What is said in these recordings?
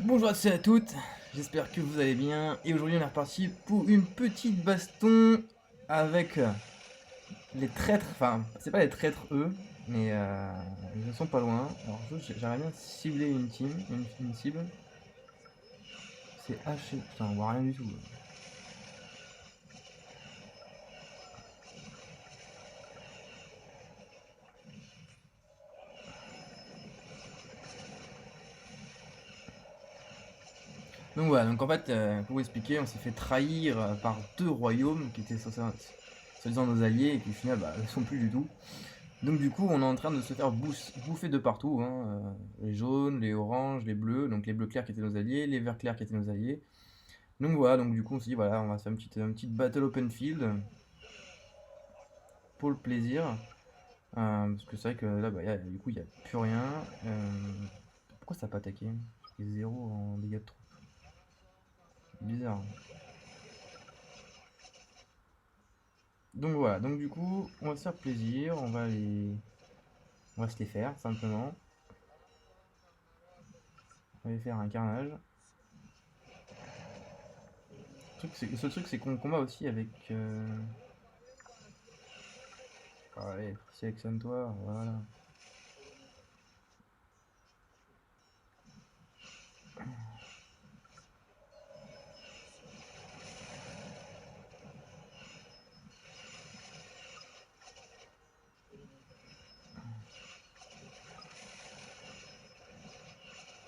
Bonjour à tous et à toutes, j'espère que vous allez bien. Et aujourd'hui on est reparti pour une petite baston avec les traîtres. Enfin, c'est pas les traîtres eux, mais ils ne sont pas loin. Alors j'aimerais bien cibler une team, une cible. C'est haché, putain on voit rien du tout. Donc voilà, donc en fait, pour vous expliquer, on s'est fait trahir par deux royaumes qui étaient soi-disant nos alliés et qui au final bah, ne sont plus du tout. Donc du coup, on est en train de se faire bouffer de partout, hein, les jaunes, les oranges, les bleus, donc les bleus clairs qui étaient nos alliés, les verts clairs qui étaient nos alliés. Donc voilà, donc du coup on s'est dit voilà, on va se faire une petite battle open field pour le plaisir. Parce que c'est vrai que là, bah, du coup, il n'y a plus rien. Pourquoi ça n'a pas attaqué? J'ai 0 en dégâts de troupe. Bizarre. Donc voilà, donc du coup, on va se faire plaisir, on va se les faire simplement. On va les faire un carnage. Le seul truc, c'est qu'on combat aussi avec. Allez, sélectionne-toi, voilà.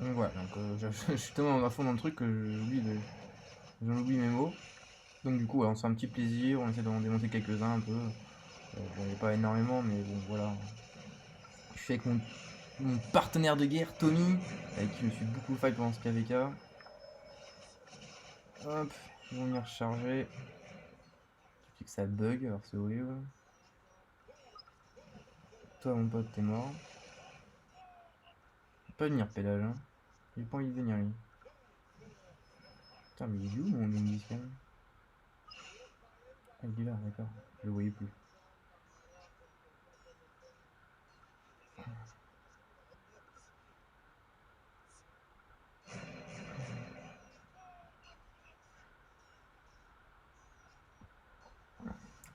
Donc voilà, donc je suis tellement à fond dans le truc que j'en oublie mes mots. Donc du coup, ouais, on se fait un petit plaisir, on essaie d'en démonter quelques-uns un peu. Bon, il n'y a pas énormément, mais bon, voilà. Je suis avec mon partenaire de guerre, Tommy, avec qui je me suis beaucoup fight pendant ce KVK. Hop, ils vont venir recharger. Je sais que ça bug, alors c'est horrible. Toi, mon pote, t'es mort. Il peut pas venir, pédage, hein. Il a pas envie de venir, lui. Putain, mais il est où mon musicien? Ah, il est là, d'accord. Je le voyais plus.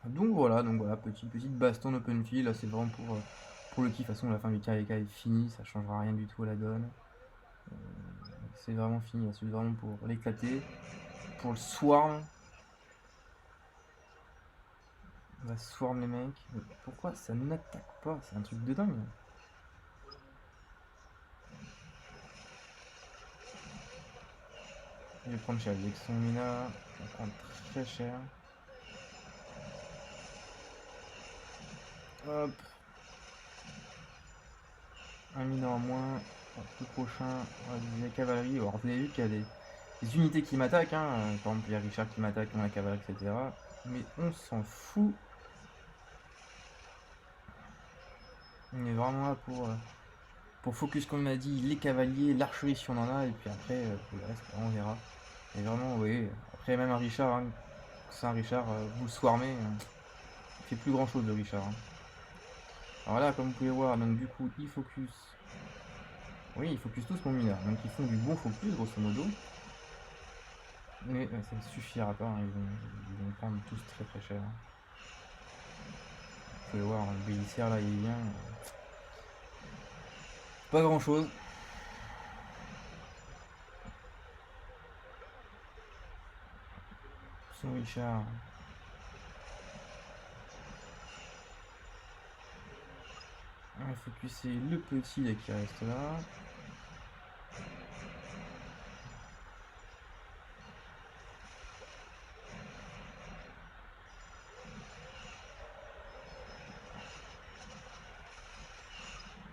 Donc voilà, petite baston open field, là c'est vraiment pour le kiff. De toute façon, la fin du KVK est finie, ça changera rien du tout à la donne. C'est vraiment fini, là, c'est vraiment pour l'éclater. Pour le swarm, on va swarm les mecs. Mais pourquoi ça n'attaque pas? C'est un truc de dingue. Je vais prendre cher, avec son mina, on va prendre très cher. Hop, un mina en moins. Le prochain, on va viser la cavalerie. Alors vous avez vu qu'il y a des unités qui m'attaquent, hein. Par exemple il y a Richard qui m'attaque, on a la cavalerie, etc. Mais on s'en fout. On est vraiment là pour focus, comme on a dit, les cavaliers, l'archerie si on en a, et puis après, pour le reste, on verra. Et vraiment, oui, après même un Richard, hein, c'est un Richard, vous le swarmez, il fait plus grand chose de Richard, hein. Alors là, comme vous pouvez voir, donc du coup, il focus. Oui, ils focus tous mon mineur, donc ils font du bon focus, grosso modo. Mais ça ne suffira pas, hein, ils vont prendre tous très très cher, hein. Vous pouvez voir, le bélisaire là, il vient. Pas grand chose. Son Richard. On va focuser le petit là qui reste là.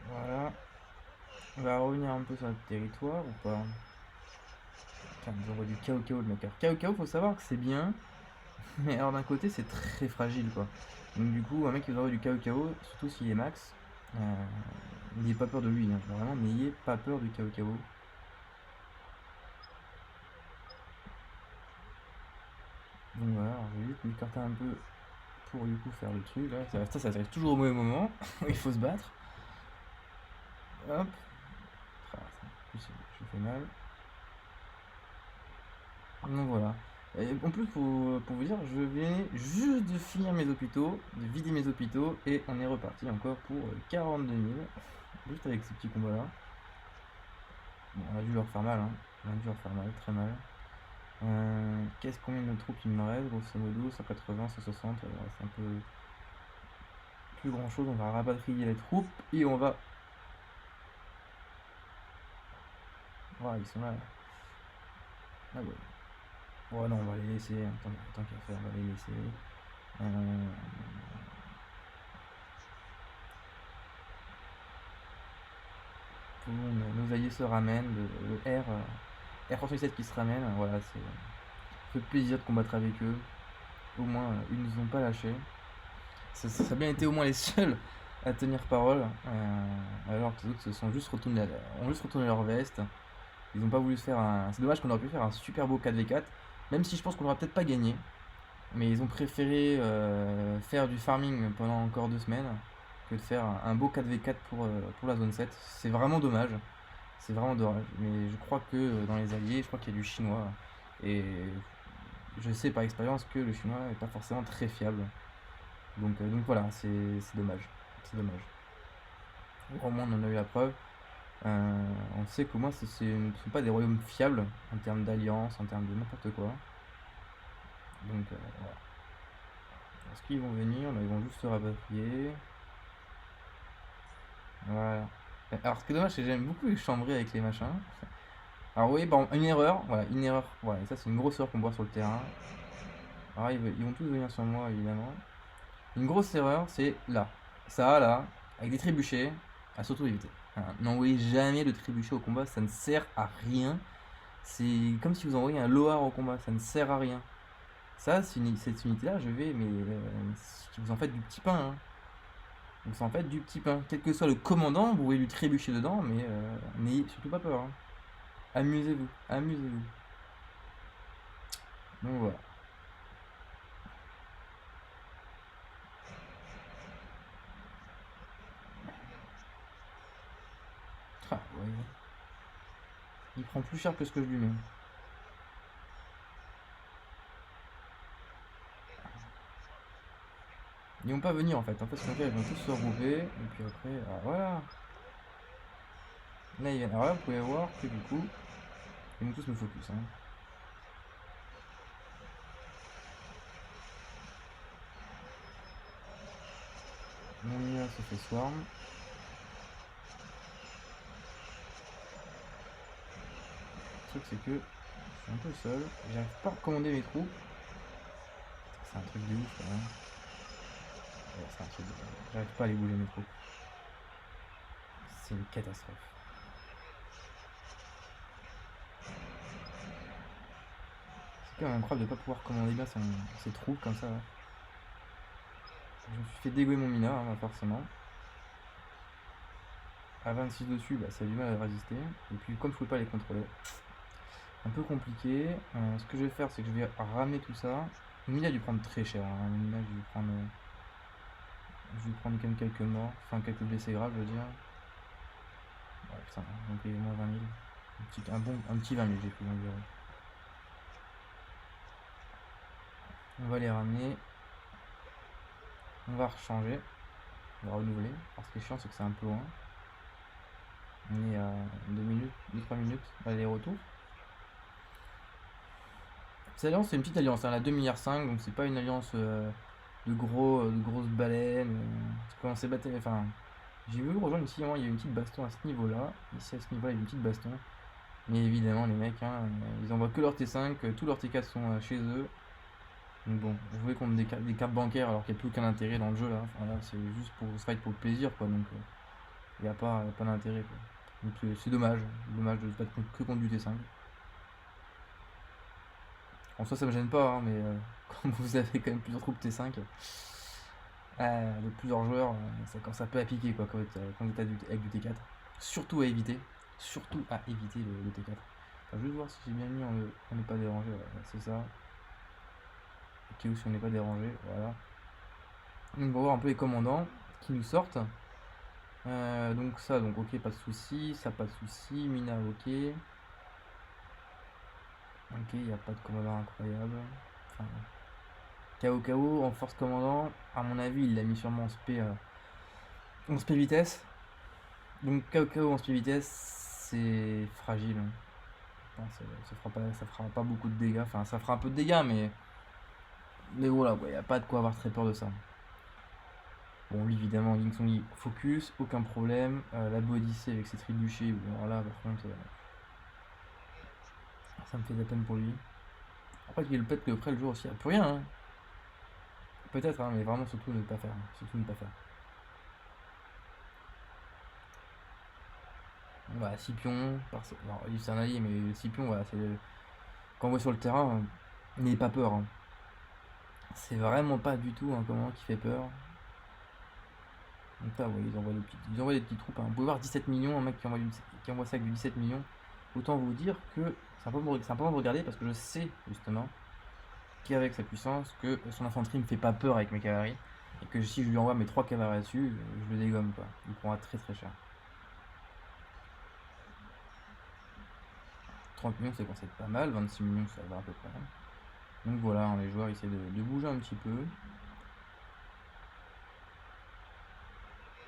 Voilà. On va revenir un peu sur notre territoire ou pas? Putain, nous envoie du Kao Kao le mec. Alors Kao Kao, faut savoir que c'est bien, mais alors d'un côté c'est très fragile quoi. Donc du coup, un mec qui vous envoie du Kao Kao, surtout s'il est max, n'ayez pas peur de lui, hein. Vraiment, n'ayez pas peur du Kao Kao. Donc voilà, alors je vais vite m'écarter un peu pour du coup faire le truc. Là, ça arrive toujours au mauvais moment où il faut se battre. Hop. Ah, ça, en plus, je fais mal. Donc voilà. Et en plus, pour vous dire, je viens juste de finir mes hôpitaux, de vider mes hôpitaux, et on est reparti encore pour 42 000, juste avec ces petits combats-là. Bon, on a dû leur faire mal, hein. On a dû leur faire mal, très mal. Combien de troupes il me reste? Grosso modo, 180, 160, c'est un peu plus grand chose. On va rapatrier les troupes et on va. Voilà, ils sont là. Ah ouais. Ouais, non, on va les laisser. Tant qu'à faire, on va les laisser. Tout le monde, nos alliés se ramènent. Le R37 qui se ramène. Voilà, ça fait plaisir de combattre avec eux. Au moins, ils nous ont pas lâchés. Ça a bien été au moins les seuls à tenir parole, alors que les autres ont juste retourné leur veste. Ils n'ont pas voulu se faire un. C'est dommage qu'on aurait pu faire un super beau 4v4, même si je pense qu'on n'aura peut-être pas gagné. Mais ils ont préféré faire du farming pendant encore 2 semaines que de faire un beau 4v4 pour la zone 7. C'est vraiment dommage. C'est vraiment dommage. Mais je crois que dans les alliés, je crois qu'il y a du chinois. Et je sais par expérience que le chinois n'est pas forcément très fiable. Donc voilà, c'est dommage. C'est dommage. Au moins, on en a eu la preuve. On sait qu'au moins, ce ne sont pas des royaumes fiables en termes d'alliance, en termes de n'importe quoi. Donc voilà. Est-ce qu'ils vont venir? Là, ils vont juste se rapatrier. Voilà. Alors, ce qui est dommage, c'est que j'aime beaucoup les chambrer avec les machins. Alors, oui, bon, une erreur. Voilà, une erreur. Voilà, et ça, c'est une grosse erreur qu'on voit sur le terrain. Alors, ils vont tous venir sur moi, évidemment. Une grosse erreur, c'est là. Ça, là, avec des trébuchets, à surtout éviter. N'envoyez jamais le trébuchet au combat, ça ne sert à rien. C'est comme si vous envoyez un Loar au combat, ça ne sert à rien. Ça, cette unité-là, mais vous en faites du petit pain. Hein. Vous en faites du petit pain. Quel que soit le commandant, vous pouvez lui trébucher dedans, mais n'ayez surtout pas peur. Hein. Amusez-vous, amusez-vous. Donc voilà. Ah, ouais. Il prend plus cher que ce que je lui mets. Ils vont pas venir en fait. En fait, ce qu'on fait, ils vont tous se regrouper. Et puis après, voilà. Là, ils viennent. Alors là, vous pouvez voir que du coup, ils vont tous me focus. Hein. Mon mien se fait swarm. Le truc, c'est que je suis un peu seul. J'arrive pas à recommander mes troupes. C'est un truc de ouf quand même. Ouais, c'est un truc de ouf. J'arrive pas à les bouger mes troupes. C'est une catastrophe. C'est quand même incroyable de pas pouvoir commander bien ses troupes comme ça. Là. Je me suis fait dégouer mon mineur, hein, forcément. À 26 dessus, bah, ça a du mal à résister. Et puis comme je pouvais pas les contrôler, un peu compliqué. Ce que je vais faire, c'est que je vais ramener tout ça. Mina a dû prendre très cher. Hein. Mina a dû prendre. Je vais prendre quand même quelques morts, enfin quelques blessés graves, je veux dire. Ouais, putain, on paye au moins 20 000. Un petit 20 000, j'ai pris environ. On va les ramener. On va rechanger. On va renouveler. Alors ce qui est chiant, c'est que c'est un peu loin. On est à 2-3 minutes aller-retour. Cette alliance, c'est une petite alliance. Elle a 2,5 milliards, donc c'est pas une alliance de grosses baleines. Parce qu'on s'est battu. Enfin, j'ai vu rejoindre ici, il y a une petite baston à ce niveau-là. Ici, à ce niveau-là, il y a une petite baston. Mais évidemment, les mecs, hein, ils envoient que leur T5, tous leurs T4 sont chez eux. Donc bon, jouer contre des cartes bancaires alors qu'il n'y a plus aucun intérêt dans le jeu là. Enfin, là c'est juste pour se fight pour le plaisir quoi. Donc il n'y a pas d'intérêt quoi. Donc c'est dommage de se battre que contre du T5. En soi ça me gêne pas, hein, mais quand vous avez quand même plusieurs troupes T5, de plusieurs joueurs, ça peut appliquer quoi quand vous êtes avec du T4. Surtout à éviter. Surtout à éviter le T4. Enfin, juste voir si j'ai bien mis on n'est pas dérangé, voilà, c'est ça. Ok, ou si on n'est pas dérangé, voilà. Donc on va voir un peu les commandants qui nous sortent. Donc ça, donc ok, pas de souci, ça pas de souci, Mina ok. Ok, il n'y a pas de commandant incroyable. Enfin, KO en force commandant, à mon avis, il l'a mis sûrement en spé vitesse. Donc KO en spé vitesse, c'est fragile, hein. Enfin, ça fera pas beaucoup de dégâts. Enfin, ça fera un peu de dégâts, mais voilà, il n'y a pas de quoi avoir très peur de ça. Bon, lui, évidemment, Ying Song Yi focus, aucun problème. La Bodyssey avec ses trébuchés, bon, alors là, par contre, ça me fait de la peine pour lui. Après, il y a le peut-être qu'après le jour aussi, il n'y a plus rien, hein. Peut-être, hein, mais vraiment, surtout ne pas faire, hein. Surtout ne pas faire. Voilà, Scipion, alors, lui, c'est un allié, mais Scipion, voilà, quand on voit sur le terrain, n'ayez pas peur, hein. C'est vraiment pas du tout un commandant qui fait peur. Donc là, ouais, ils envoient des petites troupes, hein. Vous pouvez voir 17 millions, un mec qui envoie ça avec du 17 millions. Autant vous dire que c'est important de regarder parce que je sais justement qu'avec sa puissance, que son infanterie ne me fait pas peur avec mes cavaleries. Et que si je lui envoie mes 3 cavaleries dessus, je le dégomme quoi. Il prendra très très cher. 30 millions c'est quand c'est pas mal, 26 millions ça va à peu près. Donc voilà, hein, les joueurs essaient de bouger un petit peu.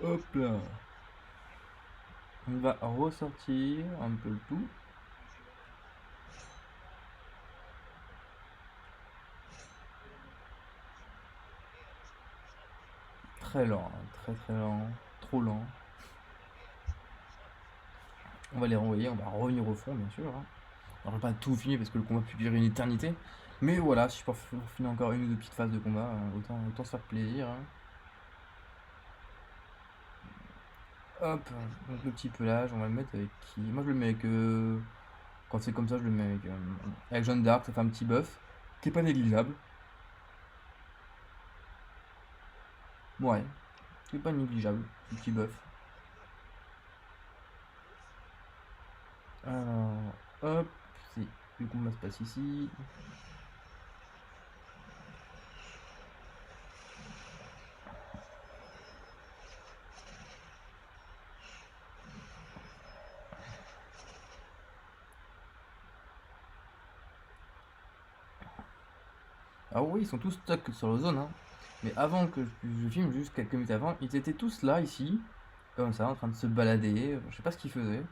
Hop là. On va ressortir un peu le tout. Très lent, hein, très très lent, trop lent. On va les renvoyer, on va revenir au front bien sûr, hein. On va pas tout finir parce que le combat peut durer une éternité. Mais voilà, si je peux finir encore une ou deux petites phases de combat, autant se faire plaisir, hein. Hop, donc le petit pelage, on va le mettre avec qui? Moi je le mets avec. Quand c'est comme ça, je le mets avec Jeanne d'Arc, ça fait un petit buff qui est pas négligeable. Ouais, qui est pas négligeable, ce petit buff. Alors, hop, si le combat se passe ici. Alors oui, ils sont tous stuck sur la zone, hein. Mais avant que je filme, juste quelques minutes avant, ils étaient tous là, ici, comme ça, en train de se balader. Je sais pas ce qu'ils faisaient.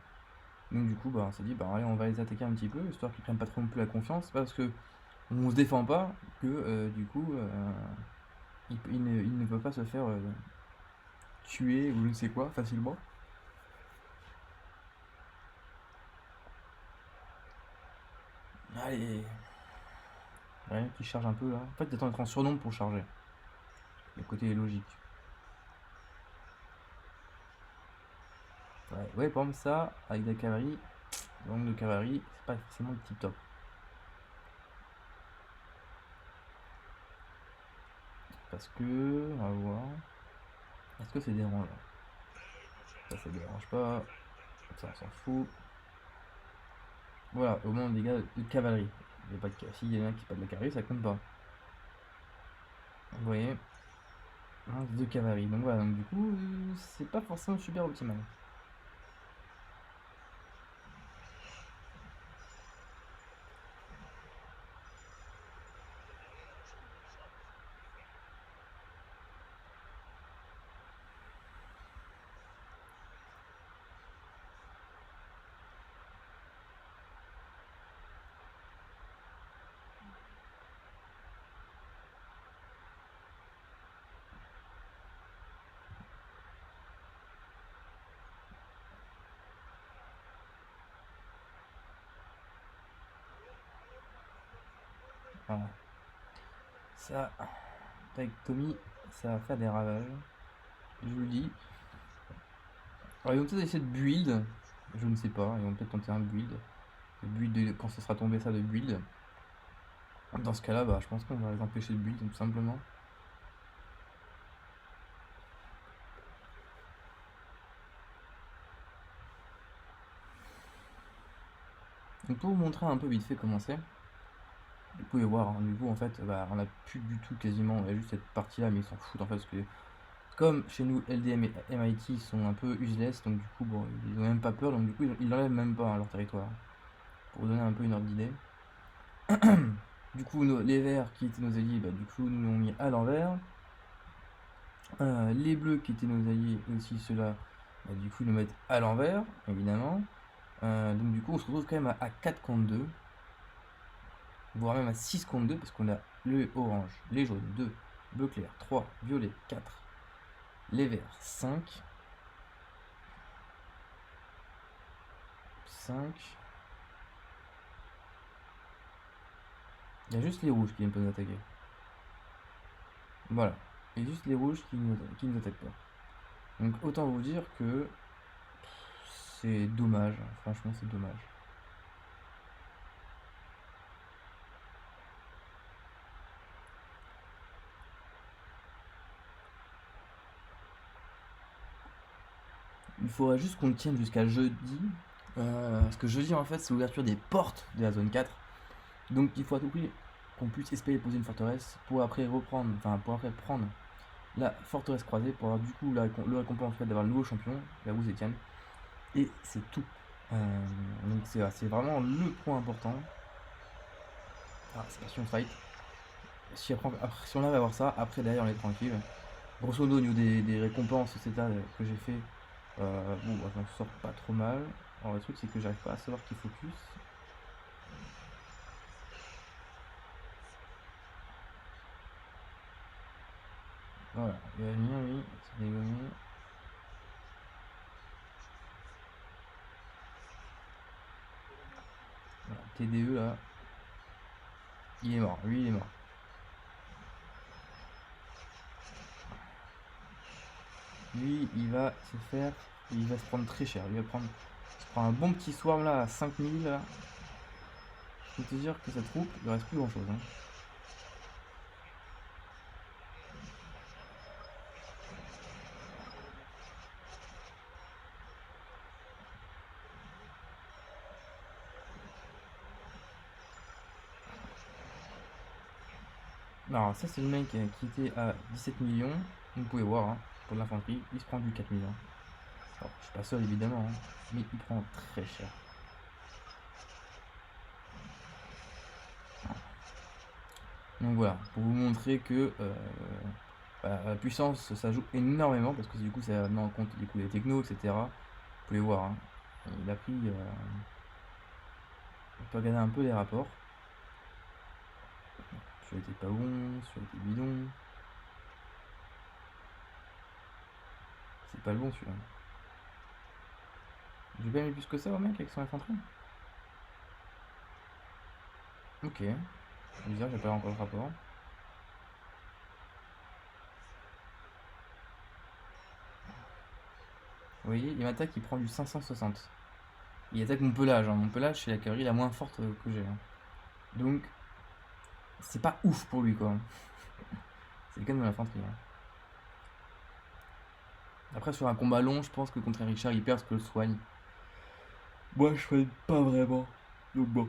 Donc du coup, bah, on s'est dit, bah allez, on va les attaquer un petit peu, histoire qu'ils prennent pas trop non plus la confiance. C'est pas parce que on se défend pas que du coup, ils ne peuvent pas se faire tuer ou je ne sais quoi facilement. Allez, rien qui charge un peu là. En fait, t'attends d'être en surnombre pour charger. Le côté est logique. Ouais, ouais, par exemple, ça, avec de la cavalerie, le nombre de cavalerie, c'est pas forcément le tip top. Parce que, on va voir. Est-ce que c'est dérangeant? Ça dérange pas. Ça, on s'en fout. Voilà, au moins des dégâts de cavalerie. Il y a pas de s'il y en a qui pas de la cavalerie, ça compte pas. Vous voyez, de cavalerie. Donc voilà, donc du coup, c'est pas forcément super optimal. Voilà. Ça, avec Tommy, ça va faire des ravages. Je vous le dis. Alors, ils vont peut-être essayer de build. Je ne sais pas. Ils vont peut-être tenter un build. Quand ce sera tombé ça de build. Dans ce cas-là, bah, je pense qu'on va les empêcher de build, tout simplement. Donc, pour vous montrer un peu vite fait comment c'est, vous pouvez voir, hein, du coup, en fait, bah, on a plus du tout quasiment. On a juste cette partie-là, mais ils s'en foutent en fait. Parce que, comme chez nous, LDM et MIT sont un peu useless, donc du coup, bon, ils ont même pas peur, donc du coup, ils l'enlèvent même pas à leur territoire. Pour vous donner un peu une ordre d'idée. Du coup, les verts qui étaient nos alliés, bah, du coup, nous l'ont mis à l'envers. Les bleus qui étaient nos alliés aussi, ceux-là, bah, du coup, ils nous mettent à l'envers, évidemment. Donc du coup, on se retrouve quand même à 4 contre 2, voire même à 6 contre 2, parce qu'on a le orange, les jaunes 2, bleu clair 3, violet 4, les verts 5. Il y a juste les rouges qui peuvent nous attaquer. Voilà. Et juste les rouges qui nous attaquent pas. Donc autant vous dire que c'est dommage. Franchement, c'est dommage. Il faudrait juste qu'on tienne jusqu'à jeudi. Parce que jeudi, en fait, c'est l'ouverture des portes de la zone 4. Donc il faut à tout prix qu'on puisse espérer poser une forteresse pour après reprendre, enfin pour après prendre la forteresse croisée pour avoir du coup le récompense fait d'avoir le nouveau champion, la Rousse Etienne. Et c'est tout. Donc c'est vraiment le point important. Ah, c'est pas si on fight. Si on arrive à avoir ça, après derrière on est tranquille. Grosso modo au niveau des récompenses, etc. que j'ai fait, bon bah, j'en sors pas trop mal. Alors le truc c'est que j'arrive pas à savoir qui focus. Voilà, il va venir lui, c'est dégommé. Voilà, TDE là. Il est mort, lui il est mort. Lui il va se faire. Il va se prendre très cher. Il va prendre. Il se prend un bon petit swarm là à 5000 là. Je peux te dire que cette troupe, il reste plus grand chose. Hein. Alors ça c'est le mec qui était à 17 millions. Vous pouvez voir, hein, pour l'infanterie, il se prend du 4 millions. Alors, je suis pas seul évidemment, hein, mais il prend très cher. Donc voilà, pour vous montrer que la puissance ça joue énormément parce que du coup ça met en compte du coup, les technos, etc. Vous pouvez voir, hein, il a pris. On peut regarder un peu les rapports. Celui-là était pas bon, celui-là était bidon. C'est pas le bon celui-là. J'ai pas mis plus que ça au mec avec son infanterie. Ok. Bizarre, j'ai pas encore le rapport. Vous voyez, il m'attaque, il prend du 560. Il attaque mon pelage. Hein. Mon pelage, c'est la cavalerie la moins forte que j'ai. Hein. Donc, c'est pas ouf pour lui, quoi. C'est quand même de l'infanterie. Hein. Après, sur un combat long, je pense que contre un Richard, il perd ce que le soigne. Moi, je soigne pas vraiment. Donc bon.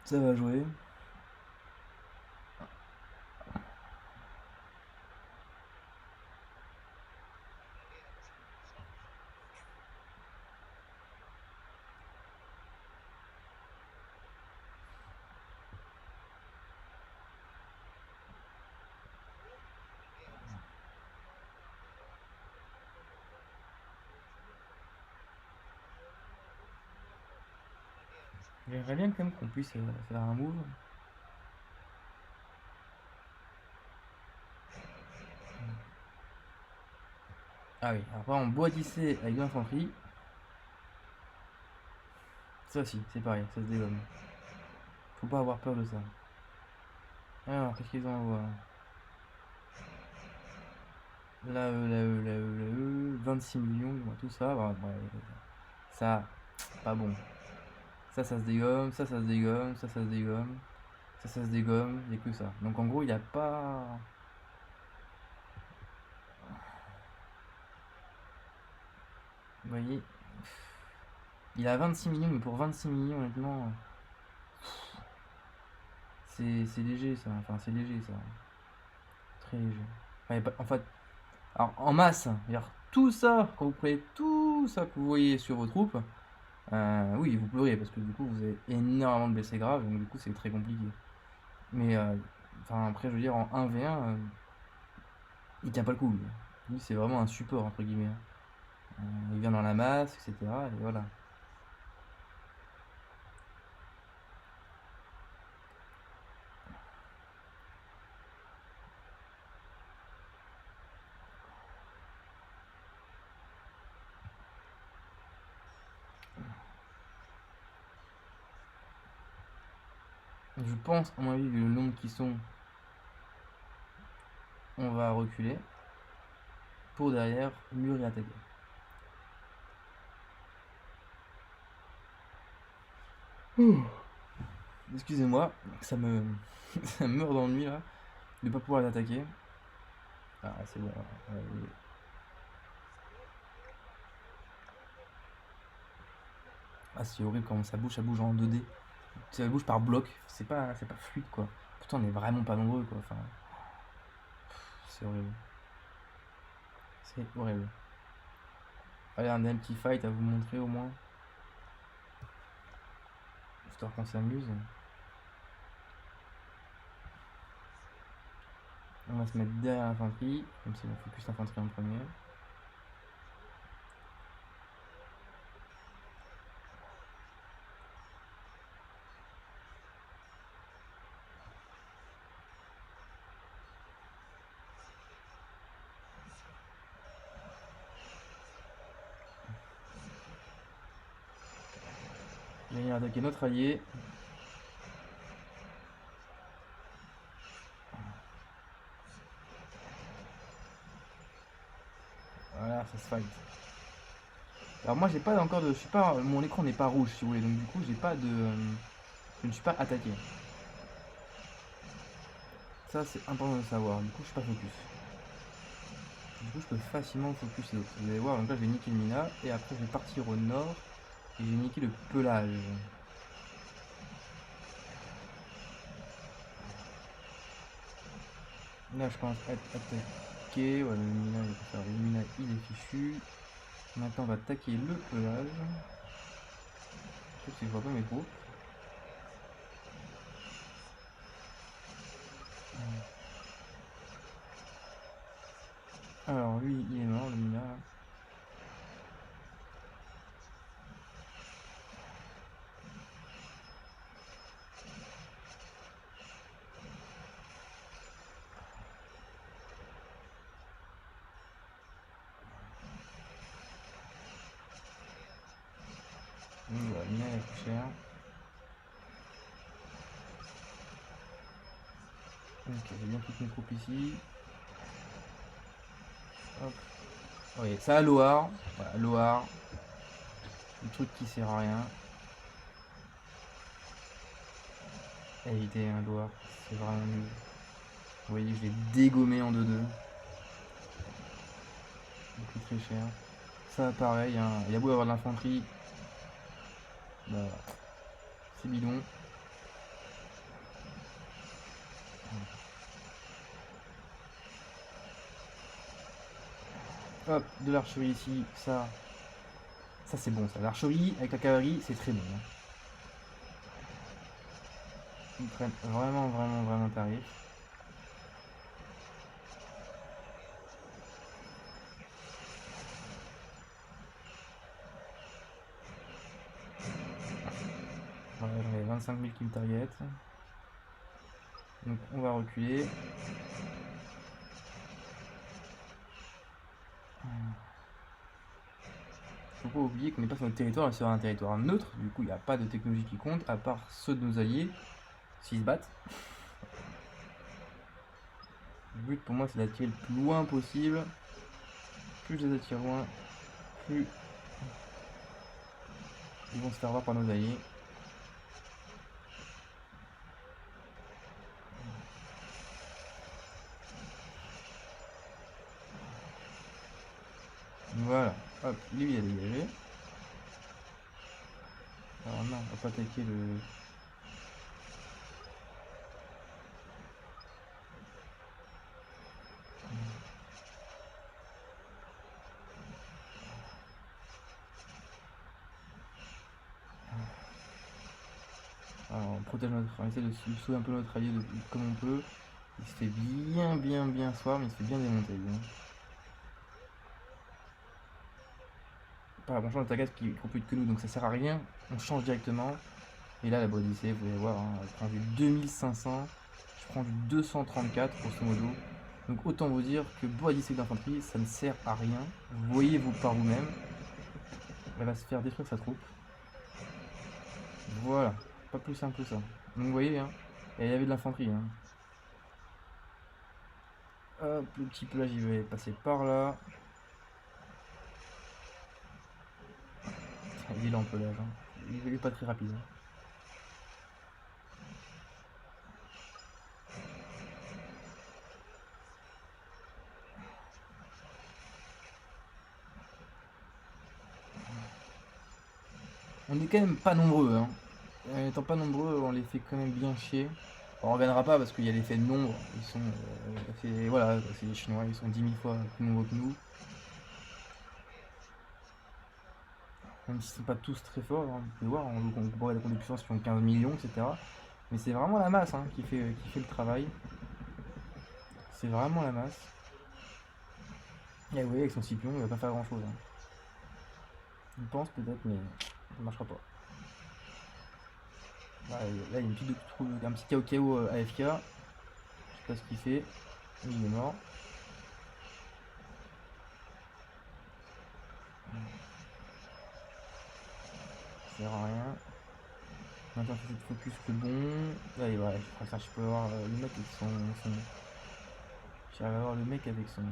Ça va jouer. J'aimerais bien quand même qu'on puisse faire un move. Ah oui, alors par exemple, bois tissé avec de l'infanterie. Ça aussi, c'est pareil, ça se dégomme. Faut pas avoir peur de ça. Alors, qu'est-ce qu'ils envoient? Là, 26 millions, tout ça. Bah, ça, pas bon. Ça se dégomme, ça se dégomme, ça se dégomme, ça se dégomme, il n'y a que ça. Donc en gros, il n'y a pas. Vous voyez, il a 26 millions, mais pour 26 millions, honnêtement, c'est léger ça. Enfin, c'est léger ça. Très léger. Enfin, en fait, alors en masse, tout ça, quand vous prenez tout ça que vous voyez sur vos troupes, Oui, vous pleurez parce que du coup, vous avez énormément de blessés graves, donc du coup, c'est très compliqué. Mais enfin, après, je veux dire, en 1v1, il tient pas le coup, lui. Lui, c'est vraiment un support, entre guillemets. Il vient dans la masse, etc. Et voilà. Je pense, à mon avis, vu le nombre qui sont, on va reculer pour derrière mur et attaquer. Excusez-moi, ça me, ça me meurt d'ennui là, de pas pouvoir les attaquer. Ah, c'est bon. Ah, c'est horrible quand ça bouge en 2D. Ça bouge par bloc, c'est pas fluide quoi. Pourtant, on est vraiment pas nombreux quoi. Enfin, c'est horrible. C'est horrible. Allez, un petit fight à vous montrer au moins, histoire qu'on s'amuse. On va se mettre derrière l'infanterie, même si on focus l'infanterie en premier. Je vais venir attaquer notre allié. Voilà, ça se fight. Alors moi j'ai pas encore de. Je suis pas. Mon écran n'est pas rouge si vous voulez, donc du coup j'ai pas de. Je ne suis pas attaqué. Ça c'est important de savoir. Du coup je suis pas focus. Du coup je peux facilement focus les autres. Vous allez voir, donc là je vais niquer le mina et après je vais partir au nord et je vais niquer le pelage. Là je pense attaquer. Voilà, le mina il va faire le mina il est fichu. Maintenant on va attaquer le pelage. Sauf si je vois pas mes troupes. Alors lui il est mort le mina. Voilà, le mina il a plus cher. Ok, j'ai bien toutes mes troupes ici. Hop. Oui, ça, Loar. Voilà, Loar. Le truc qui sert à rien. Éviter un Loar, c'est vraiment nul. Vous voyez, je l'ai dégommé en 2-2. Il coûte très cher. Ça, pareil, hein. Il y a beau avoir de l'infanterie. Bah, c'est bidon. Hop, de l'archerie ici. Ça c'est bon. Ça, l'archerie avec la cavalerie, c'est très bon. Hein. Ils prennent vraiment, vraiment, vraiment tarif. Voilà, j'en ai 25 000 qui me target. Donc on va reculer. Faut pas oublier qu'on n'est pas sur notre territoire, mais sur un territoire neutre. Du coup, il n'y a pas de technologie qui compte, à part ceux de nos alliés, s'ils se battent. Le but pour moi, c'est d'attirer le plus loin possible. Plus je les attire loin, plus ils vont se faire voir par nos alliés. Voilà, hop, lui il a dégagé. Alors non, on va pas attaquer le... Alors, on protège on essaie de sauver un peu notre allié comme on peut. Il se fait bien soir, mais il se fait bien démonter. Lui, hein. On change d'attaque qui est plus que nous, donc ça sert à rien. On change directement. Et là, la Bodyssey, vous allez voir, hein, elle prend du 2500. Je prends du 234, grosso modo. Donc autant vous dire que Bodyssey d'infanterie, ça ne sert à rien. Voyez-vous par vous-même. Elle va se faire détruire sa troupe. Voilà, pas plus simple que ça. Donc vous voyez, hein, et il y avait de l'infanterie. Hein. Hop, le petit pelage, il va passer par là. Il est lent, pelage. Hein. Il est pas très rapide. Hein. On est quand même pas nombreux. Hein. Étant pas nombreux, on les fait quand même bien chier. Alors, on reviendra pas parce qu'il y a l'effet de nombre. Ils sont. Voilà, c'est les Chinois, ils sont 10 000 fois plus nombreux que nous. Même s'ils sont pas tous très forts, hein, vous pouvez voir, on compare des puissances qui ont 15 millions, etc. Mais c'est vraiment la masse hein, qui fait le travail. C'est vraiment la masse. Et vous voyez, avec son Scipion, il va pas faire grand chose. Hein. Il pense peut-être, mais ça marchera pas. Là, il y a un petit KO AFK. Je sais pas ce qu'il fait. Il est mort. Ça sert à rien. Maintenant, j'essaie de focus le bon. Allez, ouais, je crois que ça, je peux avoir le mec avec son... J'arrive à avoir le mec avec son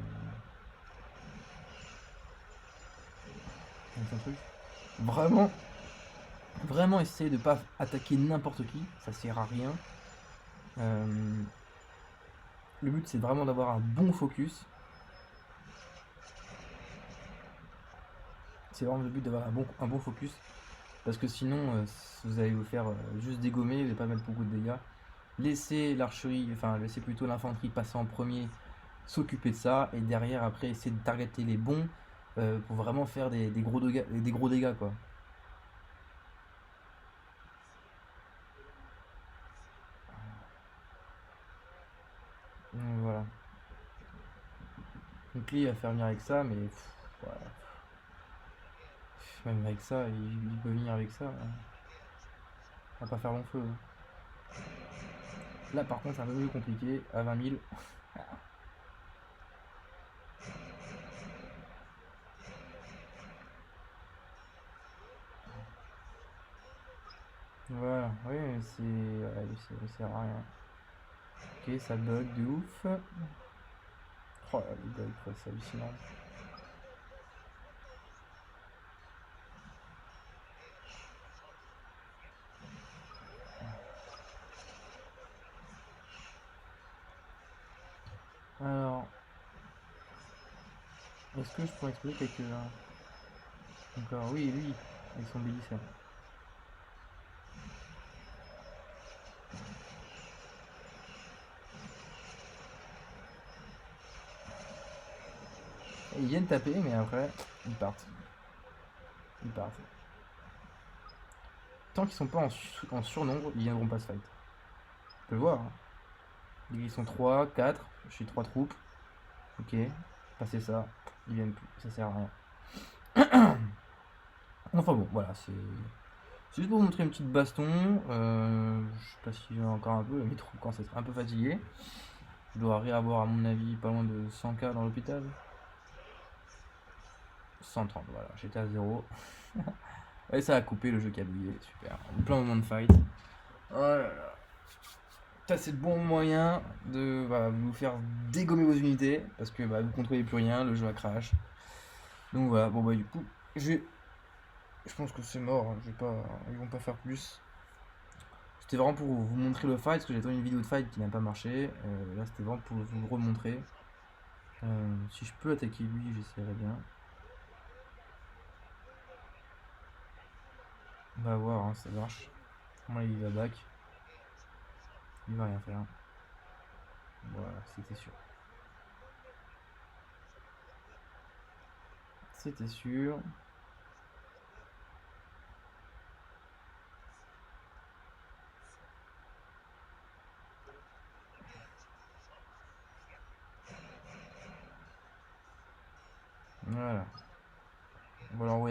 truc. Vraiment essayer de pas attaquer n'importe qui. Ça sert à rien. Le but, c'est vraiment d'avoir un bon focus. C'est vraiment le but d'avoir un bon focus. Parce que sinon, vous allez vous faire juste dégommer, vous n'allez pas mettre beaucoup de dégâts. Laissez l'archerie, enfin laissez plutôt l'infanterie passer en premier, s'occuper de ça, et derrière après essayer de targeter les bons pour vraiment faire des gros dégâts quoi. Donc, voilà. Donc lui il va faire venir avec ça, mais voilà. Même avec ça, il peut venir avec ça. Hein. On va pas faire long feu. Hein. Là par contre c'est un peu plus compliqué, à 20 000. Voilà, oui, ça sert à rien. Ok, ça bug de ouf. Oh là, les bugs, quoi, c'est hallucinant. Alors, est-ce que je pourrais exploser quelques-uns? Encore, oui, lui, avec son bélissin. Ils viennent taper, mais après, ils partent. Ils partent. Tant qu'ils sont pas en surnombre, ils viendront pas se fight. Tu peux le voir. Hein. Ils sont 3, 4, je suis 3 troupes. Ok, passer ça, ils viennent plus, ça sert à rien. Enfin bon, voilà, c'est juste pour vous montrer une petite baston. Je sais pas si j'ai encore un peu, mes troupes quand c'est un peu fatigué. Je dois réavoir à mon avis pas loin de 100K dans l'hôpital. 130, voilà, j'étais à 0. Et ça a coupé le jeu qui a bugué, super. Plein de moments de fight. Oh là là. Ça c'est le bon moyen de vous faire dégommer vos unités parce que vous contrôlez plus rien, le jeu a crash. Donc voilà, bon du coup, je pense que c'est mort, hein. Ils vont pas faire plus. C'était vraiment pour vous montrer le fight parce que j'ai tourné une vidéo de fight qui n'a pas marché. Là c'était vraiment pour vous le remontrer. Si je peux attaquer lui, j'essaierai bien. On va voir, hein, ça marche. Moi il va back. Il va rien faire. Voilà, c'était sûr. C'était sûr.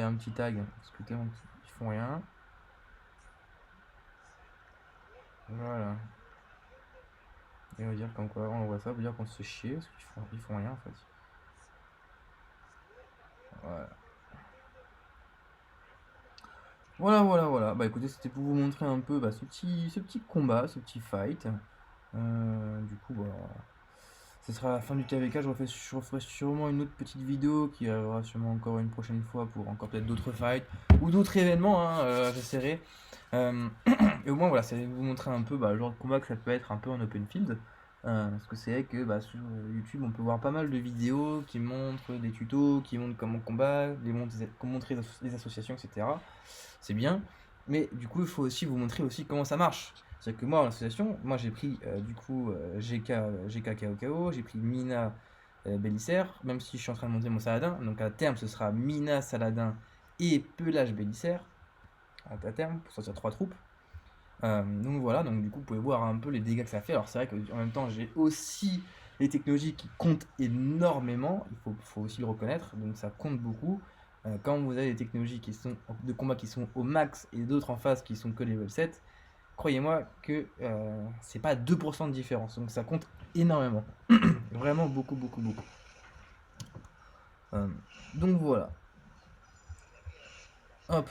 envoyer un petit tag, parce que tellement ils font rien. Voilà. Et on va dire comme quoi, on voit ça, on veut dire qu'on se fait chier, parce qu'ils font rien en fait. Voilà. Voilà. Bah écoutez, c'était pour vous montrer un peu bah, ce petit combat, ce petit fight. Du coup, bah, ce sera la fin du TVK. Je referai sûrement une autre petite vidéo qui arrivera sûrement encore une prochaine fois pour encore peut-être d'autres fights ou d'autres événements. Hein, j'essaierai. Et au moins, voilà, c'est vous montrer un peu bah, le genre de combat que ça peut être un peu en open field. Parce que c'est vrai que bah, sur YouTube, on peut voir pas mal de vidéos qui montrent des tutos, qui montrent comment combattre, comment montrer les associations, etc. C'est bien, mais du coup, il faut aussi vous montrer aussi comment ça marche. C'est que moi, en association, moi j'ai pris du coup GK KO, j'ai pris Mina Bellicer, même si je suis en train de monter mon Saladin. Donc à terme, ce sera Mina, Saladin et Pelage Bellicer à terme pour sortir 3 troupes. Donc voilà, donc du coup, vous pouvez voir un peu les dégâts que ça fait. Alors c'est vrai qu'en même temps, j'ai aussi les technologies qui comptent énormément, faut aussi le reconnaître, donc ça compte beaucoup. Quand vous avez des technologies qui sont de combat qui sont au max et d'autres en face qui sont que level 7, croyez-moi que c'est pas 2% de différence, donc ça compte énormément. Vraiment beaucoup. Euh, donc voilà. Hop.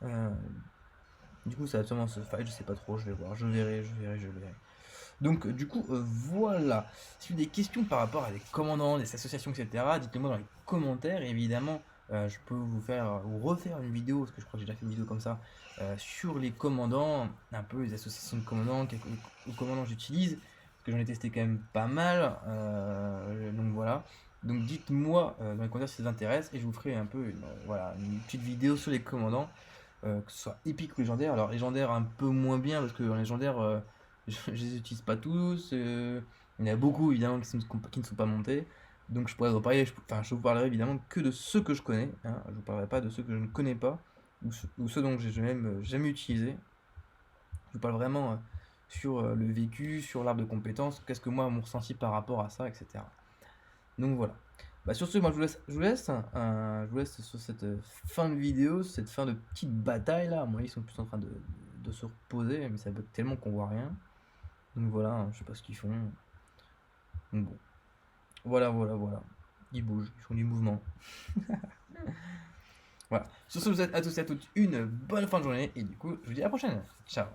Euh, du coup, ça va sûrement se fight, je sais pas trop, je vais voir, je verrai. Donc, du coup, voilà. Si vous avez des questions par rapport à des commandants, des associations, etc., dites-le moi dans les commentaires. Et évidemment, je peux vous refaire une vidéo, parce que je crois que j'ai déjà fait une vidéo comme ça, sur les commandants, un peu les associations de commandants, quelques commandants j'utilise, parce que j'en ai testé quand même pas mal. Donc voilà. Donc dites-moi dans les commentaires si ça vous intéresse, et je vous ferai un peu voilà, une petite vidéo sur les commandants, que ce soit épique ou légendaire. Alors, légendaire un peu moins bien, parce que en légendaire. Je les utilise pas tous. Il y en a beaucoup évidemment qui ne sont pas montés. Donc je pourrais vous parler, je vous parlerai évidemment que de ceux que je connais. Hein. Je vous parlerai pas de ceux que je ne connais pas ou ceux dont j'ai jamais utilisé. Je vous parle vraiment sur le vécu, sur l'arbre de compétences, qu'est-ce que moi mon ressenti par rapport à ça, etc. Donc voilà. Bah, sur ce, moi je vous laisse sur cette fin de vidéo, cette fin de petite bataille là. Moi ils sont plus en train de se reposer, mais ça bug tellement qu'on voit rien. Donc voilà, je sais pas ce qu'ils font. Donc bon. Voilà. Ils bougent, ils font du mouvement. Voilà. Sur ce, je vous souhaite à tous et à toutes une bonne fin de journée. Et du coup, je vous dis à la prochaine. Ciao.